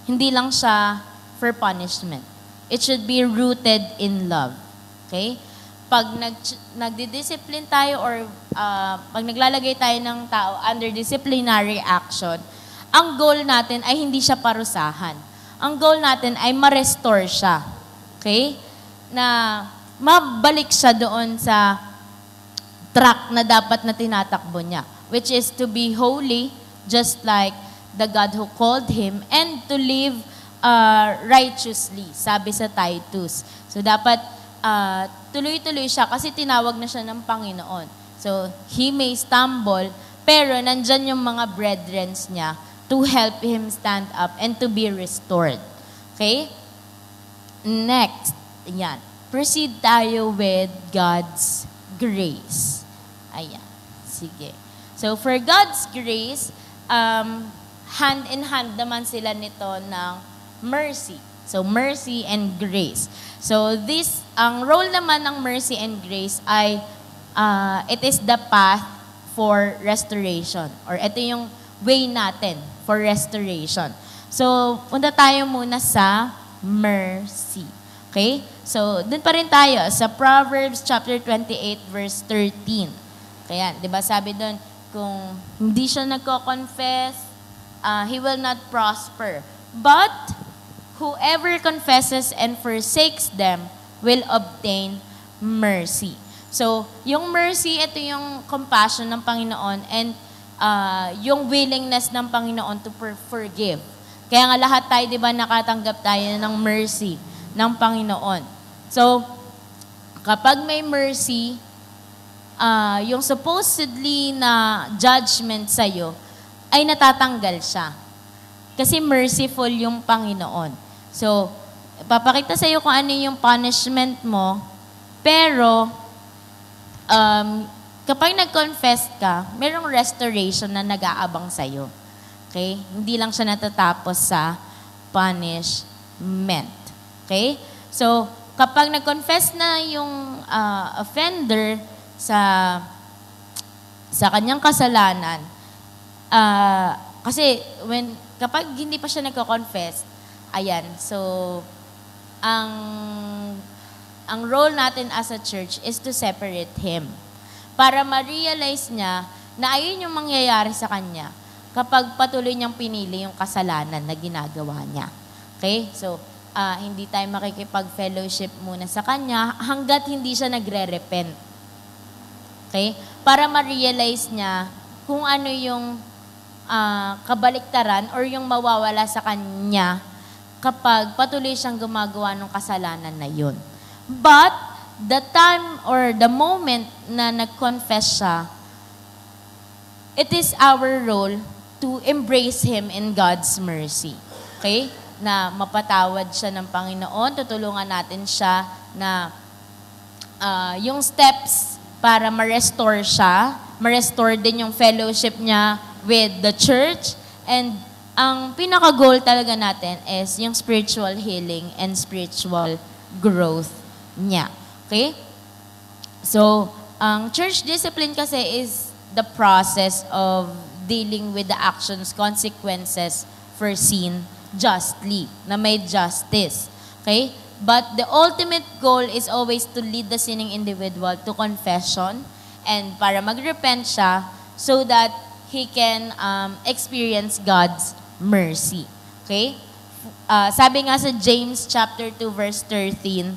hindi lang siya for punishment. It should be rooted in love. Okay? Pag nagdi-discipline tayo or pag naglalagay tayo ng tao under disciplinary action, ang goal natin ay hindi siya parusahan. Ang goal natin ay ma-restore siya. Okay? Na mabalik siya doon sa track na dapat na tinatakbo niya, which is to be holy, just like the God who called him, and to live righteously, sabi sa Titus. So, dapat tuloy-tuloy siya kasi tinawag na siya ng Panginoon. So, he may stumble, pero nandyan yung mga brethrens niya to help him stand up and to be restored. Okay? Next, yan. Proceed tayo with God's grace. Ayan. Sige. So, for God's grace, hand in hand naman sila nito ng mercy. So, mercy and grace. So, ang role naman ng mercy and grace ay, it is the path for restoration. Or ito yung way natin for restoration. So, punta tayo muna sa mercy. Okay? So, dun pa rin tayo sa Proverbs chapter 28 verse 13. Kaya, di ba sabi dun, kung hindi siya nagko-confess, he will not prosper. But, whoever confesses and forsakes them will obtain mercy. So, yung mercy, ito yung compassion ng Panginoon and yung willingness ng Panginoon to forgive. Kaya nga lahat tayo, di ba, nakatanggap tayo ng mercy ng Panginoon. So, kapag may mercy, yung supposedly na judgment sa'yo, ay natatanggal siya. Kasi merciful yung Panginoon. So, papakita sa'yo kung ano yung punishment mo, pero, kapag nag-confess ka, merong restoration na nag-aabang sa'yo. Okay? Hindi lang siya natatapos sa punishment. Okay? So, kapag nag-confess na yung offender sa kanyang kasalanan, kasi kapag hindi pa siya nagko-confess, ayan, so, ang role natin as a church is to separate him. Para ma-realize niya na ayun yung mangyayari sa kanya kapag patuloy niyang pinili yung kasalanan na ginagawa niya. Okay? So, hindi tayo makikipag-fellowship muna sa kanya hanggat hindi siya nagre-repent. Okay? Para ma-realize niya kung ano yung kabaliktaran or yung mawawala sa kanya kapag patuloy siyang gumagawa ng kasalanan na yun. But, the time or the moment na nag-confess siya, it is our role to embrace him in God's mercy. Okay? Na mapatawad siya ng Panginoon, tutulungan natin siya na yung steps para ma-restore siya, ma-restore din yung fellowship niya with the church, and ang pinaka-goal talaga natin is yung spiritual healing and spiritual growth niya. Okay? So, ang church discipline kasi is the process of dealing with the actions, consequences for sin justly, na may justice. Okay? But the ultimate goal is always to lead the sinning individual to confession and para mag-repent siya so that he can experience God's mercy. Okay? Sabi nga sa James chapter 2 verse 13,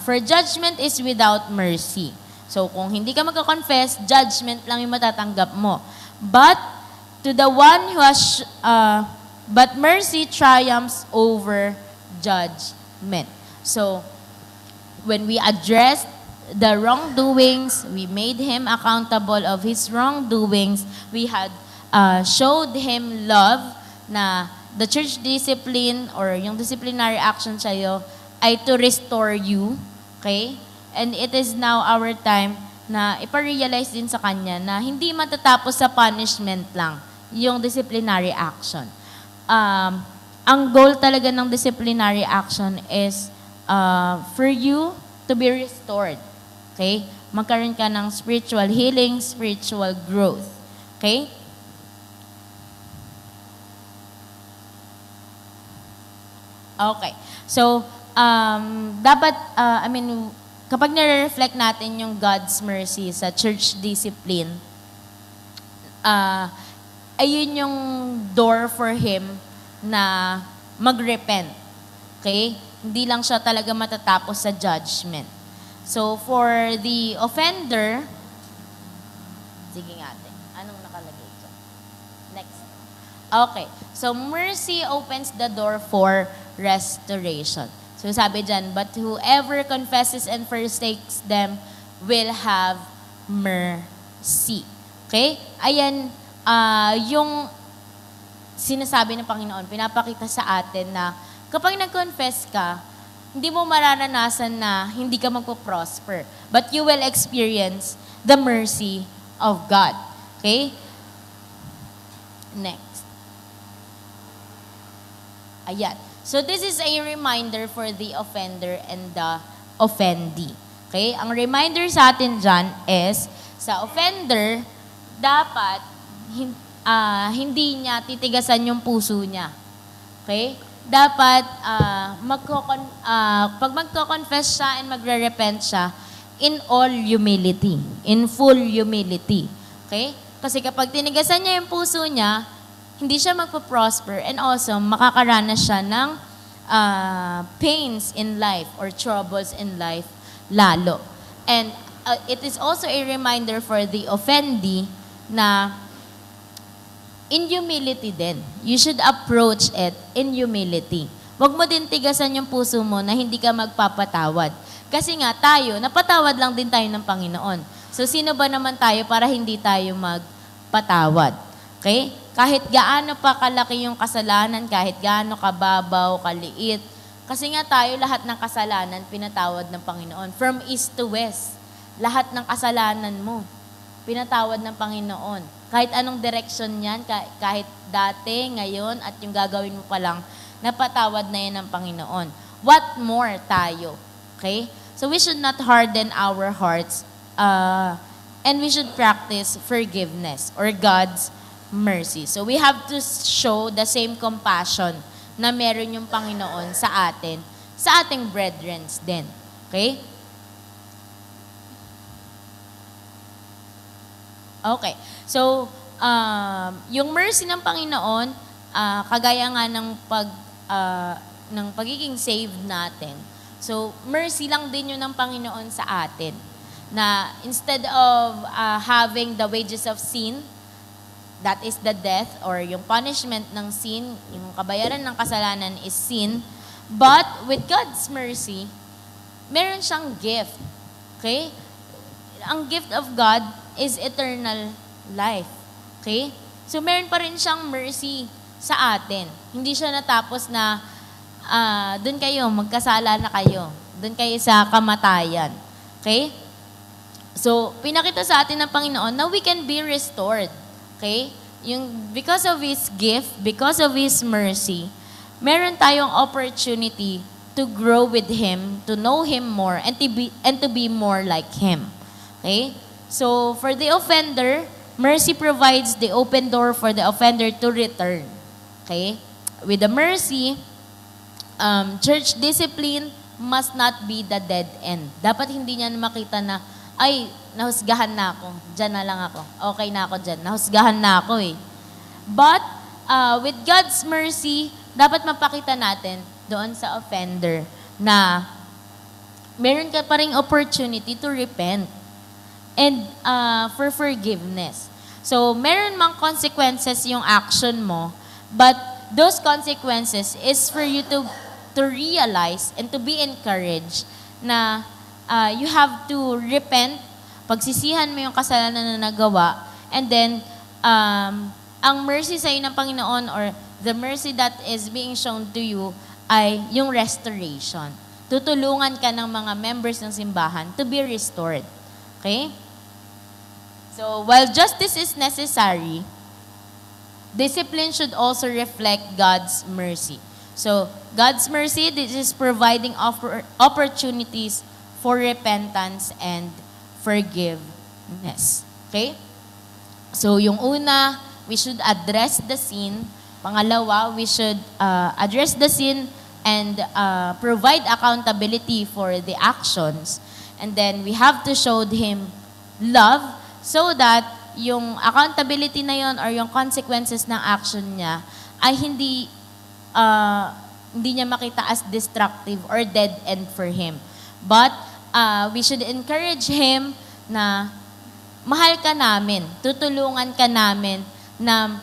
for judgment is without mercy. So kung hindi ka magka-confess, judgment lang yung matatanggap mo. But to the one who has but mercy triumphs over judgment. So when we addressed the wrongdoings, we made him accountable of his wrongdoings, we had showed him love na the church discipline or yung disciplinary action sa'yo ay to restore you. Okay? And it is now our time na iparealize din sa kanya na hindi matatapos sa punishment lang yung disciplinary action. Ang goal talaga ng disciplinary action is for you to be restored. Okay? Magkaroon ka ng spiritual healing, spiritual growth. Okay? Okay. So, dapat, kapag nare-reflect natin yung God's mercy sa church discipline, ayun yung door for him na mag-repent. Okay? Hindi lang siya talaga matatapos sa judgment. So, for the offender, sige nga ate, anong nakalagay dyan? Next. Okay. So, mercy opens the door for restoration. So, sabi dyan, but whoever confesses and forsakes them will have mercy. Okay? Ayan, yung sinasabi ng Panginoon, pinapakita sa atin na kapag nag-confess ka, hindi mo mararanasan na hindi ka magpo-prosper. But you will experience the mercy of God. Okay? Next. Ayan. So this is a reminder for the offender and the offendee. Okay? Ang reminder sa atin dyan is, sa offender, dapat hindi niya titigasan yung puso niya. Okay? Dapat, pag magko-confess siya and magre-repent siya, in all humility, in full humility. Okay? Kasi kapag tinigasan niya yung puso niya, hindi siya magpo-prosper and also makakaranas siya ng pains in life or troubles in life lalo. And it is also a reminder for the offendee na in humility din. You should approach it in humility. Huwag mo din tigasan yung puso mo na hindi ka magpapatawad. Kasi nga tayo, napatawad lang din tayo ng Panginoon. So sino ba naman tayo para hindi tayo magpatawad? Okay? Kahit gaano pa kalaki yung kasalanan, kahit gaano kababaw, kaliit. Kasi nga tayo, lahat ng kasalanan, pinatawad ng Panginoon. From east to west, lahat ng kasalanan mo, pinatawad ng Panginoon. Kahit anong direction yan, kahit dati, ngayon, at yung gagawin mo pa lang, napatawad na yan ng Panginoon. What more tayo? Okay? So we should not harden our hearts and we should practice forgiveness or God's mercy. So we have to show the same compassion na meron yung Panginoon sa atin, sa ating brethren din. Okay? Okay. So, yung mercy ng Panginoon, kagaya nga ng pagiging saved natin. So, mercy lang din yun ng Panginoon sa atin. Na instead of having the wages of sin, that is the death or yung punishment ng sin, yung kabayaran ng kasalanan is sin. But with God's mercy, meron siyang gift. Okay? Ang gift of God is eternal life. Okay? So meron pa rin siyang mercy sa atin. Hindi siya natapos na doon kayo, magkasala na kayo. Doon kayo sa kamatayan. Okay? So, pinakita sa atin ng Panginoon na we can be restored. Okay? Because of His gift, because of His mercy, meron tayong opportunity to grow with Him, to know Him more, and to be more like Him. Okay? So, for the offender, mercy provides the open door for the offender to return. Okay? With the mercy, church discipline must not be the dead end. Dapat hindi niya makita na, ay, nahusgahan na ako. Diyan na lang ako. Okay na ako dyan. Nahusgahan na ako eh. But, with God's mercy, dapat mapakita natin doon sa offender na meron ka pa ring opportunity to repent and for forgiveness. So, meron mang consequences yung action mo, but those consequences is for you to realize and to be encouraged na you have to repent, pagsisihan mo yung kasalanan na nagawa, and then ang mercy sa'yo ng Panginoon or the mercy that is being shown to you ay yung restoration. Tutulungan ka ng mga members ng simbahan to be restored. Okay? So, while justice is necessary, discipline should also reflect God's mercy. So, God's mercy, this is providing opportunities for repentance and forgiveness. Okay? So, yung una, we should address the sin. Pangalawa, we should address the sin and provide accountability for the actions. And then, we have to show Him love so that yung accountability na yon or yung consequences ng action niya ay hindi niya makita as destructive or dead end for him. But we should encourage him na mahal ka namin, tutulungan ka namin na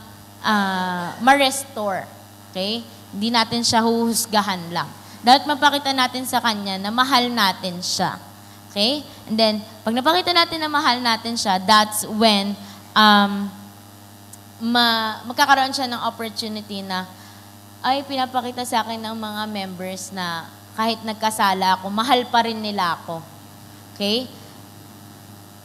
ma-restore. Okay? Hindi natin siya huhusgahan lang. Dapat mapakita natin sa kanya na mahal natin siya. Okay? And then, pag napakita natin na mahal natin siya, that's when magkakaroon siya ng opportunity na ay, pinapakita sa akin ng mga members na kahit nagkasala ako, mahal pa rin nila ako. Okay?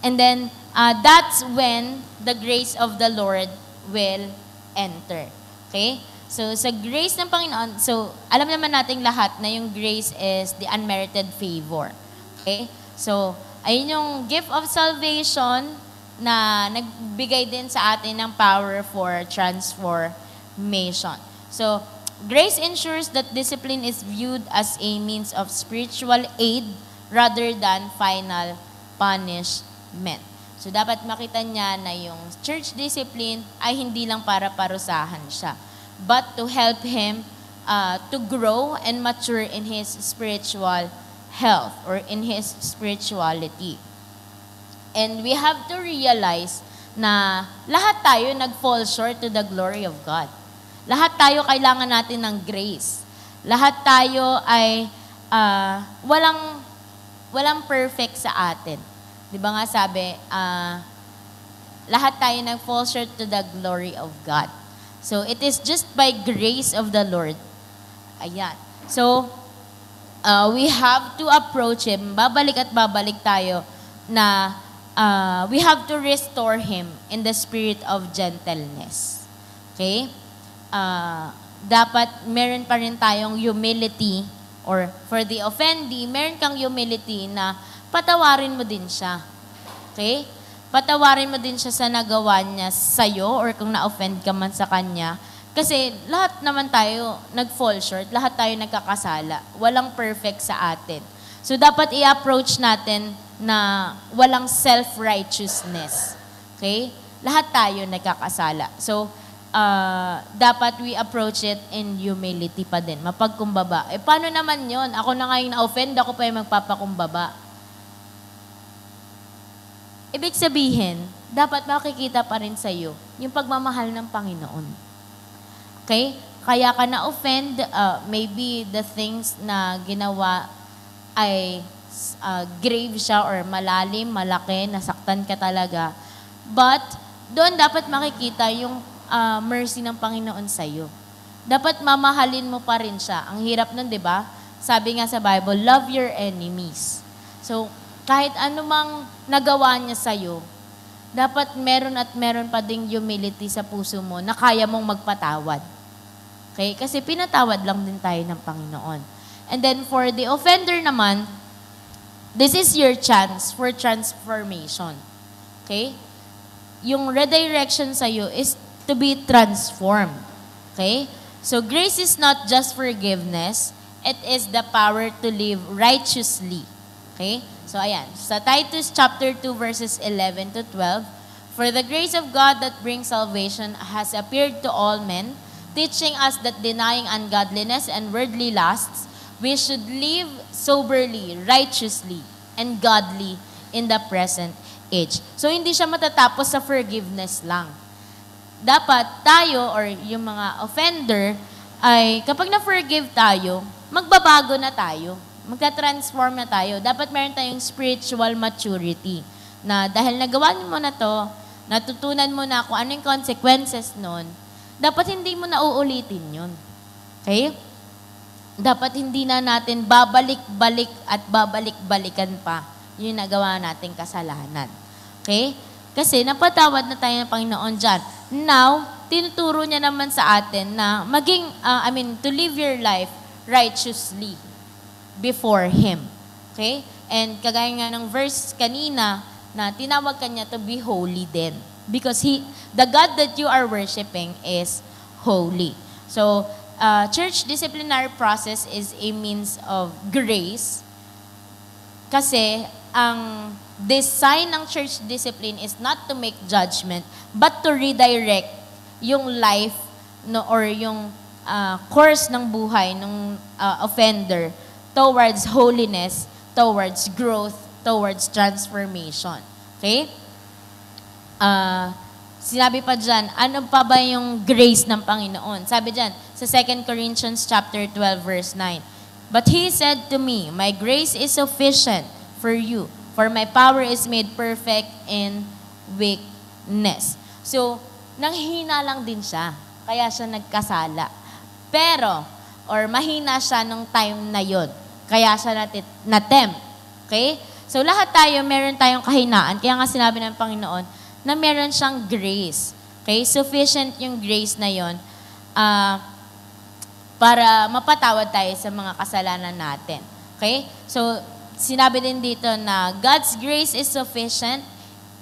And then, that's when the grace of the Lord will enter. Okay? So, sa grace ng Panginoon, so, alam naman nating lahat na yung grace is the unmerited favor. Okay? So, ayun yung gift of salvation na nagbigay din sa atin ng power for transformation. So, grace ensures that discipline is viewed as a means of spiritual aid rather than final punishment. So, dapat makita niya na yung church discipline ay hindi lang para parusahan siya, but to help him to grow and mature in his spiritual health or in his spirituality. And we have to realize na lahat tayo nag-fall short to the glory of God. Lahat tayo kailangan natin ng grace. Lahat tayo ay walang perfect sa atin. Di ba nga sabi, lahat tayo nag-fall short to the glory of God. So, it is just by grace of the Lord. Ayan. So, we have to approach Him. Babalik at babalik tayo na we have to restore Him in the spirit of gentleness. Okay? Dapat meron pa rin tayong humility or for the offendee, meron kang humility na patawarin mo din siya. Okay? Patawarin mo din siya sa nagawa niya sa'yo or kung na-offend ka man sa kanya. Kasi lahat naman tayo nag-fall short, lahat tayo nagkakasala. Walang perfect sa atin. So dapat i-approach natin na walang self-righteousness. Okay? Lahat tayo nagkakasala. So, dapat we approach it in humility pa din. Mapagkumbaba. Paano naman yon? Ako na ngayon na-offend, ako pa yung magpapakumbaba. Ibig sabihin, dapat makikita pa rin sa'yo yung pagmamahal ng Panginoon. Okay? Kaya ka na-offend, maybe the things na ginawa ay grave siya or malalim, malaki, nasaktan ka talaga. But, doon dapat makikita yung mercy ng Panginoon sa'yo. Dapat mamahalin mo pa rin siya. Ang hirap nun, di ba? Sabi nga sa Bible, love your enemies. So, kahit anumang nagawa niya sa'yo, dapat meron at meron pa ding humility sa puso mo na kaya mong magpatawad. Okay? Kasi pinatawad lang din tayo ng Panginoon. And then for the offender naman, this is your chance for transformation. Okay? Yung redirection sa'yo is to be transformed. Okay? So grace is not just forgiveness, it is the power to live righteously. Okay? So ayan, sa Titus chapter 2 verses 11 to 12, for the grace of God that brings salvation has appeared to all men, teaching us that denying ungodliness and worldly lusts, we should live soberly, righteously, and godly in the present age. So hindi siya matatapos sa forgiveness lang. Dapat tayo or yung mga offender ay kapag na-forgive tayo, magbabago na tayo. Magta-transform na tayo. Dapat meron tayong spiritual maturity na dahil nagawa mo na to, natutunan mo na kung ano yung consequences nun, dapat hindi mo na uulitin yun. Okay? Dapat hindi na natin babalik-balik at babalik-balikan pa yung nagawa nating kasalanan. Okay? Kasi napatawad na tayo ng Panginoon dyan. Now, tinuturo niya naman sa atin na to live your life righteously before Him. Okay? And kagaya nga ng verse kanina na tinawag kanya to be holy din. Because the God that you are worshiping is holy. So, church disciplinary process is a means of grace. Kasi ang design ng church discipline is not to make judgment, but to redirect yung life or yung course ng buhay ng offender towards holiness, towards growth, towards transformation. Okay? Sinabi pa dyan, ano pa ba yung grace ng Panginoon? Sabi dyan, sa 2 Corinthians chapter 12, verse 9, but He said to me, my grace is sufficient for you, for my power is made perfect in weakness. So, nanghina lang din siya, kaya siya nagkasala. Pero, or mahina siya nung time na yon, kaya siya na-tempt. Okay? So, lahat tayo, meron tayong kahinaan. Kaya nga sinabi ng Panginoon, na meron siyang grace. Okay? Sufficient yung grace na yon para mapatawad tayo sa mga kasalanan natin. Okay? So, sinabi din dito na God's grace is sufficient.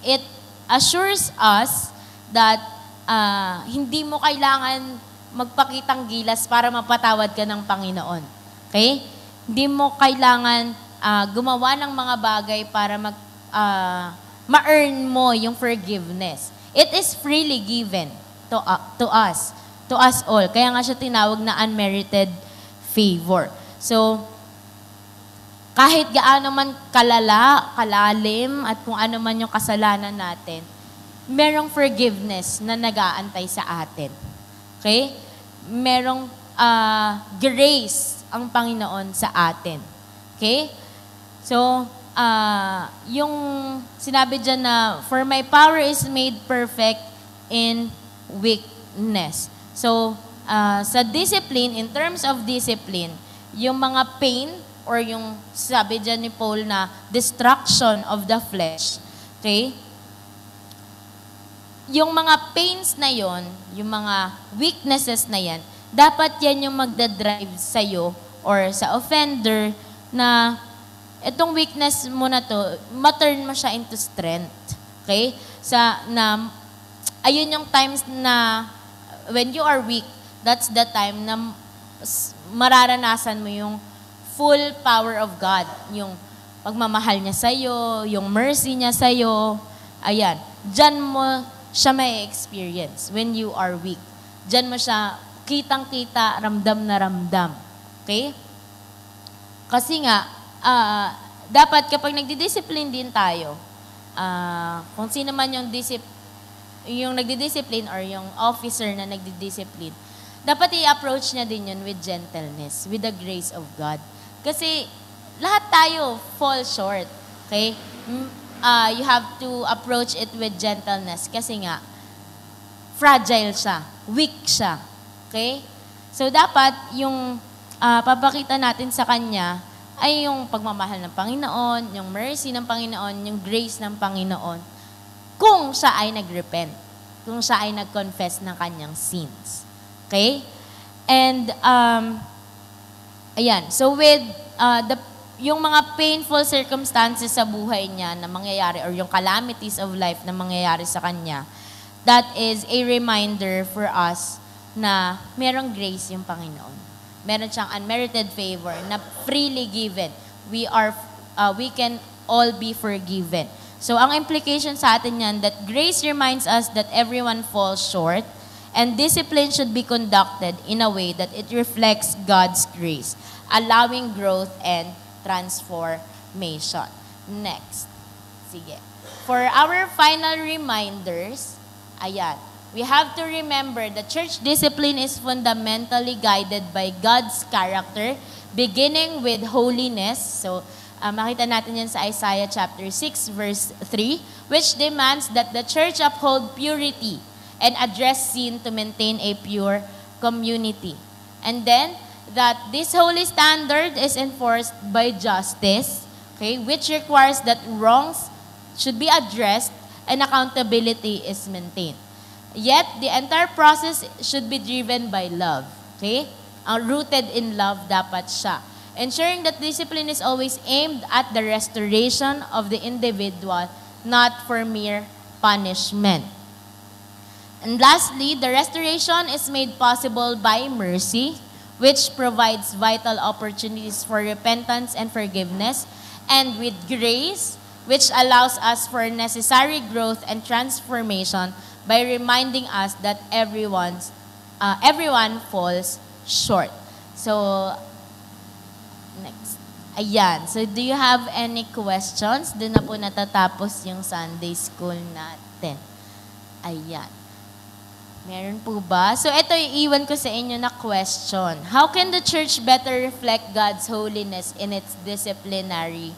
It assures us that hindi mo kailangan magpakitang gilas para mapatawad ka ng Panginoon. Okay? Hindi mo kailangan gumawa ng mga bagay para ma-earn mo yung forgiveness. It is freely given to us. to us all. Kaya nga siya tinawag na unmerited favor. So, kahit gaano man kalala, kalalim, at kung ano man yung kasalanan natin, merong forgiveness na nag-aantay sa atin. Okay? Merong grace ang Panginoon sa atin. Okay? So, yung sinabi dyan na, for my power is made perfect in weakness. So, sa discipline, in terms of discipline, yung mga pain, or yung sabi dyan ni Paul na destruction of the flesh, okay? Yung mga pains na yon, yung mga weaknesses na yan, dapat yan yung magdadrive sa'yo or sa offender na itong weakness mo na to, ma-turn mo siya into strength. Okay? Ayun yung times na when you are weak, that's the time na mararanasan mo yung full power of God. Yung pagmamahal niya sa'yo, yung mercy niya sa'yo. Ayan. Diyan mo siya may experience when you are weak. Diyan mo siya kitang-kita, ramdam na ramdam. Okay? Kasi nga, dapat kapag nagdidiscipline din tayo, kung sino man yung nagdidiscipline or yung officer na nagdidiscipline, dapat i-approach niya din yun with gentleness, with the grace of God. Kasi lahat tayo fall short. Okay? You have to approach it with gentleness kasi nga, fragile siya, weak siya. Okay? So dapat yung papakita natin sa Kanya ay yung pagmamahal ng Panginoon, yung mercy ng Panginoon, yung grace ng Panginoon, kung siya ay nag-repent, kung siya ay nag-confess ng kanyang sins. Okay? And, ayan. So with yung mga painful circumstances sa buhay niya na mangyayari or yung calamities of life na mangyayari sa kanya, that is a reminder for us na merong grace yung Panginoon. Meron siyang unmerited favor na freely given. We can all be forgiven. So ang implication sa atin yan that grace reminds us that everyone falls short and discipline should be conducted in a way that it reflects God's grace, allowing growth and transformation. Next. Sige. For our final reminders, ayan, we have to remember that church discipline is fundamentally guided by God's character, beginning with holiness. So, makita natin yan sa Isaiah chapter 6, verse 3, which demands that the church uphold purity and address sin to maintain a pure community. And then, that this holy standard is enforced by justice, okay, which requires that wrongs should be addressed and accountability is maintained. Yet, the entire process should be driven by love. Okay? Rooted in love dapat siya. Ensuring that discipline is always aimed at the restoration of the individual, not for mere punishment. And lastly, the restoration is made possible by mercy, which provides vital opportunities for repentance and forgiveness, and with grace, which allows us for necessary growth and transformation by reminding us that everyone falls short. So, next. Ayan. So, do you have any questions? Doon na po natatapos yung Sunday school natin. Ayan. Meron po ba? So, ito iiwan ko sa inyo na question. How can the church better reflect God's holiness in its disciplinary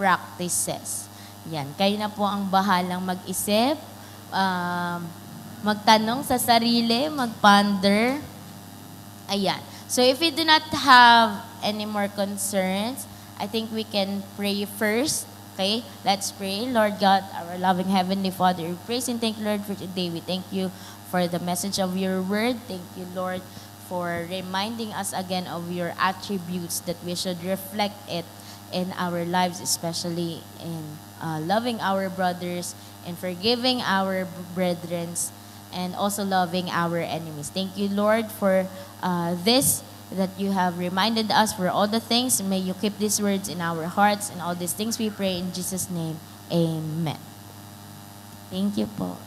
practices? Yan. Kayo na po ang bahalang mag-isip, magtanong sa sarili, mag-ponder. Ayan. So, if we do not have any more concerns, I think we can pray first. Okay? Let's pray. Lord God, our loving Heavenly Father, we praise and thank you, Lord, for today. We thank you for the message of your word. Thank you, Lord, for reminding us again of your attributes that we should reflect it in our lives, especially in loving our brothers and forgiving our brethren and also loving our enemies. Thank you, Lord, for this that you have reminded us for all the things. May you keep these words in our hearts and all these things we pray in Jesus' name. Amen. Thank you po.